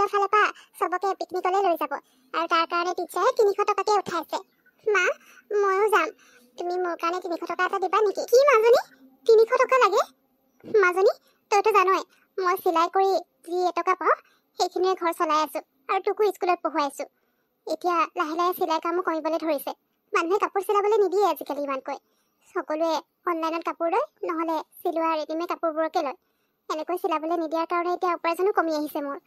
স্কুলৰ ফালৰ পৰা সবকে পিকনিকলৈ লৈ যাব আৰু তাৰ কাৰণে টিচাৰে 300 টকাকে উঠাইছে মা ময়ো যাম তুমি মোৰ কাৰণে 300 টকা এটা দিবা নেকি কি মাজনী 300 টকা লাগে মাজনী তইতো জানই মই সিলাই কৰি যি এটকা পাওঁ সেইখিনিয়ে ঘৰ চলাই আছো আৰু তোকো স্কুলত পঢ়ুৱাই আছো এতিয়া লাহে লাহে সিলাই কামো কৰিবলৈ ধৰিছে মানুহে কাপোৰ চিলাবলৈ নিদিয়ে আজিকালি ইমানকৈ সকলোৱে অনলাইনত কাপোৰ লয় নহলে চিলোৱা ৰেডিমেড কাপোৰবোৰকে লয় এনেকৈ চিলাবলৈ নিদিয়াৰ কাৰণে এতিয়া উপাৰ্জনো কমি আহিছে মোৰ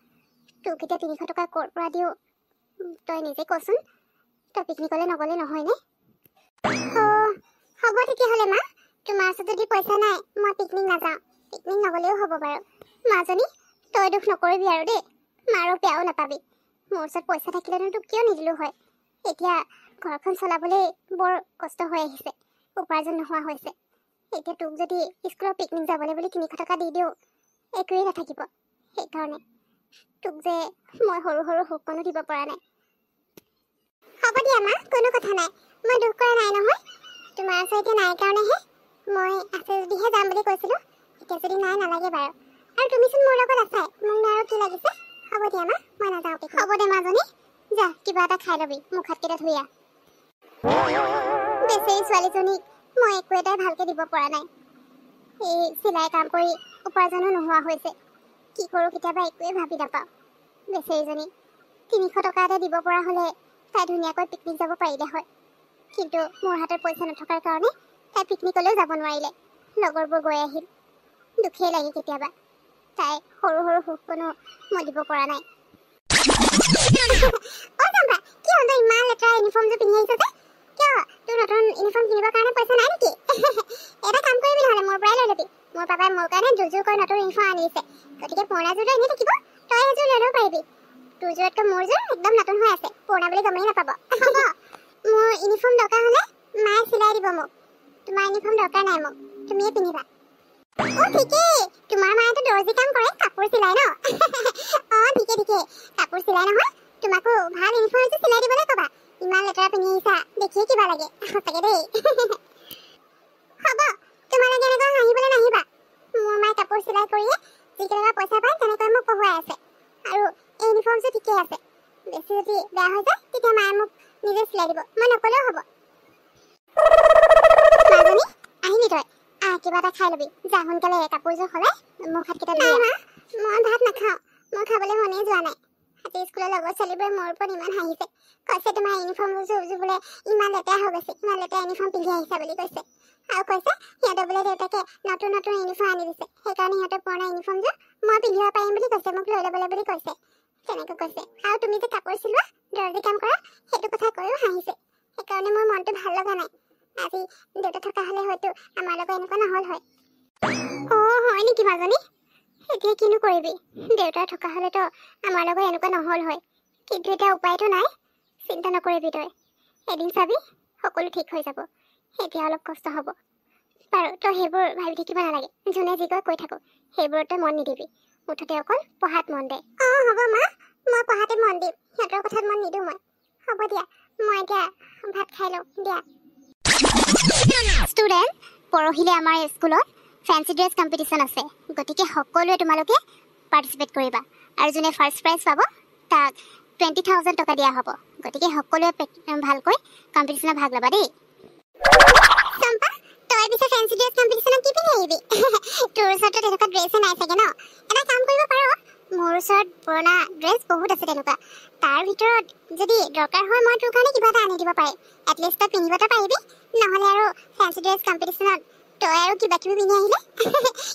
তোক এতিয়া 300 টকা ক'ৰ পৰা দিও তই নিজে কচোন তই পিকনিকলৈ নগলে নহয় নে হ'ব তেতিয়াহ'লে মা তোমাৰ ওচৰত যদি পইচা নাই মই পিকনিক নাযাওঁ পিকনিক নগলেও হ'ব বাৰু মাজনী তই দুখ নকৰিবি আৰু দেই মাৰো বেয়াও নাপাবি মোৰ ওচৰত পইচা থাকিলেনো তোক কিয় নিদিলো হয় এতিয়া ঘৰখন চলাবলৈ বৰ কষ্ট হৈ আহিছে উপাৰ্জন নোহোৱা হৈছে এতিয়া তোক যদি স্কুলৰ পিকনিক যাবলৈ বুলি 300 টকা দি দিওঁ একোৱেই নাথাকিব সেইকাৰণে তোক যে মই সৰু সৰু সুখকণো দিব পৰা নাই হ'ব দিয়া মা কোনো কথা নাই মই দুখ কৰা নাই নহয় তোমাৰ ওচৰত এতিয়া নাই কাৰণেহে মই আছে যদিহে যাম বুলি কৈছিলোঁ এতিয়া যদি নাই নালাগে বাৰু আৰু তুমিচোন মোৰ লগত আছাই মোক আৰু কি লাগিছে হ'ব দিয়া মা মই নাযাওঁ পিকনিক হ'ব দে মাজনী যা কিবা এটা খাই ল'বি মুখ হাতকেইটা ধুই আহ বেচেৰী ছোৱালীজনীক মই একো এটাই ভালকৈ দিব পৰা নাই এই চিলাই কাম কৰি উপাৰ্জনো নোহোৱা হৈছে কি কৰোঁ কেতিয়াবা একোৱেই ভাবি নাপাওঁ বেচেৰীজনী 300 টকা এটা দিব পৰা হ'লে তাই ধুনীয়াকৈ পিকনিক যাব পাৰিলে হয় কিন্তু মোৰ হাতত পইচা নথকাৰ কাৰণে তাই পিকনিকলৈও যাব নোৱাৰিলে লগৰবোৰ গৈ আহিল দুখেই লাগে কেতিয়াবা তাই সৰু সৰু সুখকণো মই দিব পৰা নাই চম্পা কি হ'ল তই ইমান লেতেৰা ইউনিফৰ্মযোৰ পিন্ধি আহিছ যে কিয় তোৰ নতুন ইউনিফৰ্ম কিনিবৰ কাৰণে পইচা নাই নেকি এটা কাম কৰিবি নহ'লে মোৰ পৰাই লৈ ল'বি মোৰ পাপাই মোৰ কাৰণে দুযোৰকৈ নতুন ইউনিফৰ্ম আনিছে গতিকে পুৰণাযোৰটো এনেই থাকিব তই এযোৰ লৈ ল'ব পাৰিবি তোৰযোৰতকৈ মোৰযোৰ একদম নতুন হৈ আছে পুৰণা বুলি গমেই নাপাব হ'ব মোৰ ইউনিফৰ্ম দৰকাৰ হ'লে মায়ে চিলাই দিব মোক তোমাৰ ইউনিফৰ্ম দৰকাৰ নাই মোক তুমিয়ে পিন্ধিবা ঠিকেই তোমাৰ মায়েতো দৰ্জি কাম কৰে কাপোৰ চিলাই ন ঠিকে কাপোৰ চিলাই নহয় তোমাকো ভাল ইউনিফৰ্ম এযোৰ চিলাই দিবলৈ ক'বা ইমান লেতেৰা পিন্ধি আহিছা দেখিয়ে কিবা লাগে সঁচাকে দেই হ'ব তোমালোকে এনেকৈ হাঁহিবলৈ নাহিবা মোৰ মায়ে কাপোৰ চিলাই কৰিয়ে যিকেইটকা পইচা পায় তেনেকৈ মোক পঢ়ুৱাই আছে আৰু এই ইউনিফৰ্মযোৰ ঠিকেই আছে বেছি যদি বেয়া হৈ যায় তেতিয়া মায়ে মোক নিজে চিলাই দিব মই নকলেও হ'ব মাজনী আহিলি তই কিবা এটা খাই ল'বি যা সোনকালে কাপোৰযোৰ সলাই মুখ হাতকেইটা ধুই আহ মই ভাত নাখাওঁ মই খাবলৈ মনেই যোৱা নাই আজি স্কুলৰ লগৰ ছোৱালীবোৰে মোৰ ওপৰত ইমান হাঁহিছে কৈছে তোমাৰ ইউনিফৰ্মযোৰ বোলে ইমান লেতেৰা হৈ গৈছে ইমান লেতেৰা ইউনিফৰ্ম পিন্ধি আহিছা বুলি কৈছে আৰু কৈছে সিহঁতৰ বোলে দেউতাকে নতুন নতুন ইউনিফৰ্ম আনি দিছে সেইকাৰণে সিহঁতৰ পুৰণা ইউনিফৰ্মযোৰ মই পিন্ধিব পাৰিম বুলি কৈছে মোক লৈ ল'বলৈ বুলি কৈছে তেনেকৈ কৈছে আৰু তুমি যে কাপোৰ চিলোৱা দৰ্জি কাম কৰা সেইটো কথা কৈও হাঁহিছে সেইকাৰণে মোৰ মনটো ভাল লগা নাই আজি দেউতা থকা হ'লে হয়তো আমাৰ লগত এনেকুৱা নহ'ল হয় হয় নেকি মাজনী এতিয়া কিনো কৰিবি দেউতা থকা হ'লেতো আমাৰ লগত এনেকুৱা নহ'ল হয় কিন্তু এতিয়া উপায়তো নাই চিন্তা নকৰিবি তই এদিন চাবি সকলো ঠিক হৈ যাব এতিয়া অলপ কষ্ট হ'ব বাৰু তই সেইবোৰ ভাবি থাকিব নালাগে যোনে যি কয় কৈ থাকোঁ সেইবোৰত তই মন নিদিবি মুঠতে অকল পঢ়াত মন দে হ'ব মা মই পঢ়াতে মন দিম সিহঁতৰ কথাত মন নিদিওঁ মই হ'ব দিয়া মই এতিয়া ভাত খাই লওঁ দিয়া ষ্টুডেণ্ট পৰহিলে আমাৰ স্কুলত ফেন্সি ড্ৰেছ কম্পিটিশ্যন আছে গতিকে সকলোৱে তোমালোকে পাৰ্টিচিপেট কৰিবা আৰু যোনে ফাৰ্ষ্ট প্ৰাইজ পাব তাক 20,000 টকা দিয়া হ'ব গতিকে সকলোৱে ভালকৈ কম্পিটিশ্যনত ভাগ ল'বা দেই চম্পা তই পিছে ফেন্সি ড্ৰেছ কম্পিটিশ্যনত কি পিন্ধি আহিবি তোৰ ওচৰতো তেনেকুৱা ড্ৰেছে নাই চাগে ন এটা কাম কৰিব পাৰ মোৰ ওচৰত পুৰণা ড্ৰেছ বহুত আছে তেনেকুৱা তাৰ ভিতৰত যদি দৰকাৰ হয় মই তোৰ কাৰণে কিবা এটা আনি দিব পাৰিম এটলিষ্ট তই পিন্ধিবতো পাৰিবি নহ'লে আৰু ফেন্সি ড্ৰেছ কম্পিটিশ্যনত তই আৰু কিবা কিবি পিন্ধি আহিলে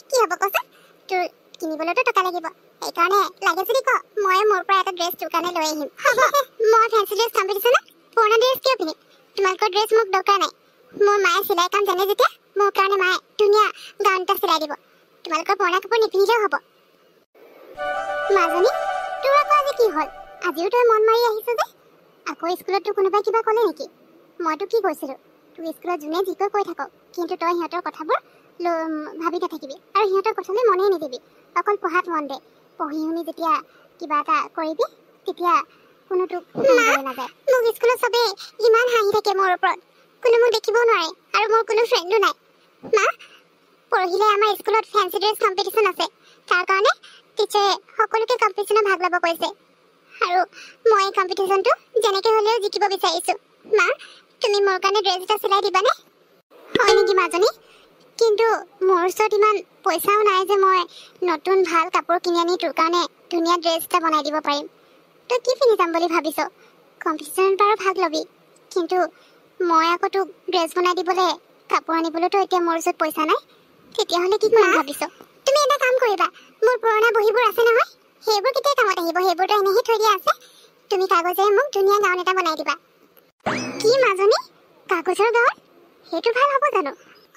কি হ'ব কচোন তোৰ কিনিবলৈতো টকা লাগিব সেইকাৰণে লাগে যদি ক মই মোৰ পৰা এটা ড্ৰেছ তোৰ কাৰণে লৈ আহিম মই ফেন্সি ড্ৰেছ কম্পিটিশ্যনত পুৰণা ড্ৰেছ কিয় পিন্ধিম তোমালোকৰ ড্ৰেছ মোক দৰকাৰ নাই মোৰ মায়ে চিলাই কাম জানে যেতিয়া মোৰ কাৰণে মায়ে ধুনীয়া গাউন এটা চিলাই দিব তোমালোকৰ পুৰণা কাপোৰ নিপিন্ধিলেও হ'ব মাজনী তোৰ আকৌ আজি কি হ'ল আজিও তই মন মাৰি আহিছ যে আকৌ স্কুলত তোৰ কোনোবাই কিবা ক'লে নেকি মইতো কি কৈছিলোঁ তোৰ স্কুলত যোনে যি কৈ থাকক কিন্তু তই সিহঁতৰ কথাবোৰ ভাবি নাথাকিবি আৰু সিহঁতৰ কথালৈ মনেই নিদিবি অকল পঢ়াত মন দে পঢ়ি শুনি যেতিয়া কিবা এটা কৰিবি তেতিয়া কোনো তোক নাযায় মোক স্কুলত চবেই ইমান হাঁহি থাকে মোৰ ওপৰত কোনো মোক দেখিবও নোৱাৰে আৰু মোৰ কোনো ফ্ৰেণ্ডো নাই মা পৰহিলে আমাৰ স্কুলত ফেন্সি ড্ৰেছ কম্পিটিশ্যন আছে তাৰ কাৰণে টিচাৰে সকলোকে কম্পিটিশ্যনত ভাগ ল'ব কৈছে আৰু মই কম্পিটিশনটো যেনেকৈ হ'লেও জিকিব বিচাৰিছোঁ। মা, তুমি মোৰ কাৰণে ড্ৰেছ এটা চিলাই দিবানে? হয় নেকি মাজনী? কিন্তু মোৰ ওচৰত ইমান পইচাও নাই যে মই নতুন ভাল কাপোৰ কিনি আনি তোৰ কাৰণে ধুনীয়া ড্ৰেছ এটা বনাই দিব পাৰিম। তই কি পিন্ধি যাম বুলি ভাবিছ? কম্পিটিশ্যনত বাৰু ভাগ ল'বি, কিন্তু মই আকৌ তোক ড্ৰেছ বনাই দিবলৈ কাপোৰ আনিবলৈতো এতিয়া মোৰ ওচৰত পইচা নাই। তেতিয়াহ'লে কি কৰিম ভাবিছ? তুমি এটা কাম কৰিবা, মোৰ পুৰণা বহীবোৰ আছে নহয়, সেইবোৰ কেতিয়া কামত আহিব? সেইবোৰতো এনেহে থৈ দিয়া আছে। তুমি কাগজেৰে মোক ধুনীয়া গাউন এটা বনাই দিবা। কি মাজনী, কাগজৰ গাউন? সেইটো ভাল হ'ব জানো?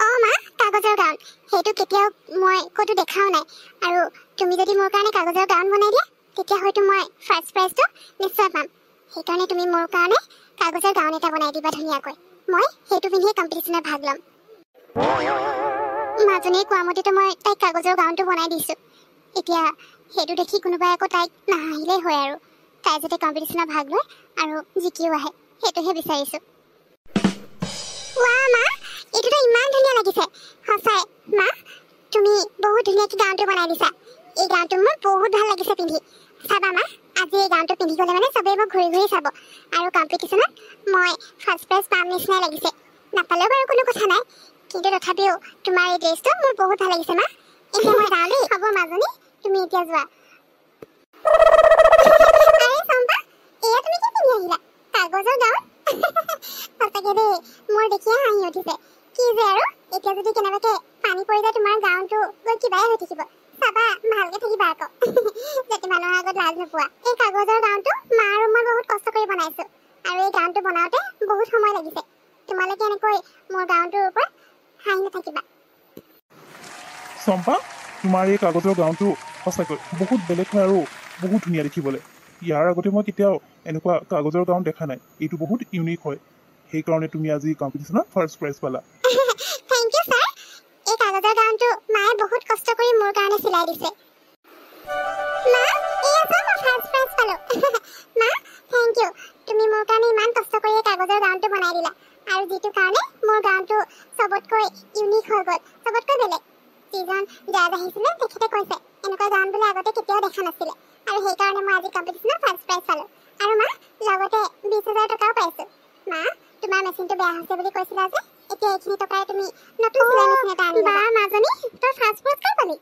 অঁ মা, কাগজৰ গাউন। সেইটো কেতিয়াও মই ক'তো দেখাও নাই। আৰু তুমি যদি মোৰ কাৰণে কাগজৰ গাউন বনাই দিয়া, তেতিয়া হয়তো মই ফাৰ্ষ্ট প্ৰাইজটো নিশ্চয় পাম। সেইকাৰণে তুমি মোৰ কাৰণে কাগজৰ গাউন এটা বনাই দিবা ধুনীয়াকৈ। মই সেইটো পিন্ধিয়ে কম্পিটিশ্যনত ভাগ ল'ম। মাজনীয়ে কোৱা মতেতো মই তাইক কাগজৰ গাউনটো বনাই দিছোঁ। এতিয়া সেইটো দেখি কোনোবাই আকৌ তাইক নাহাঁহিলেই হয় আৰু। তাই যাতে কম্পিটিশ্যনত ভাগ লয় আৰু জিকিও আহে, সেইটোহে বিচাৰিছোঁ। ৱাহ মা, এইটোতো ইমান ধুনীয়া লাগিছে। সঁচাই মা, তুমি বহুত ধুনীয়াকৈ গাউনটো বনাই দিছা। এই গাউনটো মোৰ বহুত ভাল লাগিছে পিন্ধি। চাবা মা, আজি এই গাউনটো পিন্ধি গ'লে মানে চবেই মোক ঘূৰি ঘূৰি চাব। আৰু কম্পিটিশ্যনত মই ফাৰ্ষ্ট প্ৰাইজ পাম নিচিনাই লাগিছে। নাপালেও বাৰু কোনো কথা নাই, কিন্তু তথাপিও তোমাৰ এই ড্ৰেছটো মোৰ বহুত ভাল লাগিছে মা। এতিয়া মই যাওঁ দেই। হ'ব মাজনী, তুমি এতিয়া যোৱা। আৰে চম্পা, এয়া তুমি কি পিন্ধি আহিলা? কাগজৰ গাউন? সঁচাকে দেই, মোৰ দেখিয়ে হাঁহি উঠিছে। কি যে আৰু, এতিয়া যদি কেনেবাকৈ পানী পৰি যায় তোমাৰ গাউনটো গৈ কিবাই হৈ থাকিব। চাবা ভালকে থাকিবা আকৌ, যাতে মানুহৰ আগত লাজ নোপোৱা। এই কাগজৰ গাউনটো মা আৰু মই বহুত কষ্ট কৰি বনাইছোঁ, আৰু এই গাউনটো বনাওঁতে বহুত সময় লাগিছে। তোমালোকে এনেকৈ মোৰ গাউনটোৰ ওপৰত হাঁহি নাথাকিবা। চম্পা, তোমাৰ এই কাগজৰ গাউনটো সঁচাকৈ বহুত বেলেগ হয় আৰু বহুত ধুনীয়া দেখিবলৈ। ইয়াৰ আগতে মই কেতিয়াও এনেকুৱা কাগজৰ গাউন দেখা নাই। এইটো বহুত ইউনিক হয়, সেইকাৰণে তুমি আজি কম্পিটিশ্যনত ফাৰ্ষ্ট প্ৰাইজ পালা। Thank you sir. এই কাগজৰ গাউনটো মায়ে বহুত কষ্ট কৰি মোৰ কাৰণে চিলাই দিছে। মা, এয়া চোৱা মই ফাৰ্ষ্ট প্ৰাইজ পালোঁ। মা, থেংক ইউ। তুমি মোৰ কাৰণে ইমান কষ্ট কৰি এই কাগজৰ গাউনটো বনাই দিলা, আৰু যিটো কাৰণে মোৰ গাউনটো চবতকৈ ইউনিক হৈ গ'ল, চবতকৈ বেলেগ। যিজন জাজ আহিছিলে তেখেতে কৈছে এনেকুৱা গাউন বোলে আগতে কেতিয়াও দেখা নাছিলে, আৰু সেইকাৰণে মই আজি কম্পিটিশ্যনত ফাৰ্ষ্ট প্ৰাইজ পালোঁ। আৰু মা, লগতে 20,000 টকাও পাইছোঁ। মা, তোমাৰ মেচিনটো বেয়া হৈছে বুলি কৈছিলা যে, এতিয়া এইখিনি টকাৰে তুমি নতুন চিলাই মেচিন এটা আনিবা। বা মাজনী, তই ফাৰ্ষ্ট পুৰস্কাৰ পালি?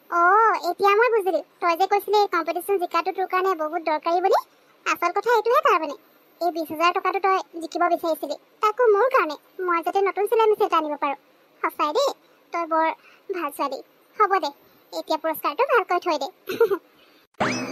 অঁ, এতিয়া মই বুজিলোঁ। তই যে কৈছিলি এই কম্পিটিশ্যন জিকাটো তোৰ কাৰণে বহুত দৰকাৰী বুলি। আচল কথা এইটোহে তাৰমানে। এই 20,000 টকাটো তই জিকিব বিচাৰিছিলি, তাকো মোৰ কাৰণে, মই যাতে নতুন চিলাই মেচিন এটা আনিব পাৰোঁ। সঁচাই দেই, তই বৰ ভাল ছোৱালী। হ'ব দে, এতিয়া পুৰস্কাৰটো ভালকৈ থৈ দে।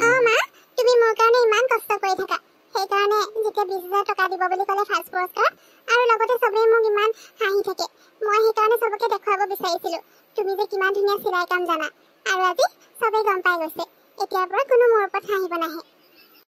অঁ মা, তুমি মোৰ কাৰণে ইমান কষ্ট কৰি থাকা। সেইকাৰণে যেতিয়া 20,000 টকা দিব বুলি ক'লে ফাৰ্ষ্ট পুৰস্কাৰ, আৰু লগতে চবেই মোক ইমান হাঁহি থাকে, মই সেইকাৰণে চবকে দেখুৱাব বিচাৰিছিলোঁ তুমি যে কিমান ধুনীয়া চিলাই কাম জানা। আৰু আজি চবেই গম পাই গৈছে, এতিয়াৰ পৰা কোনো মোৰ ওপৰত হাঁহিব নাহে।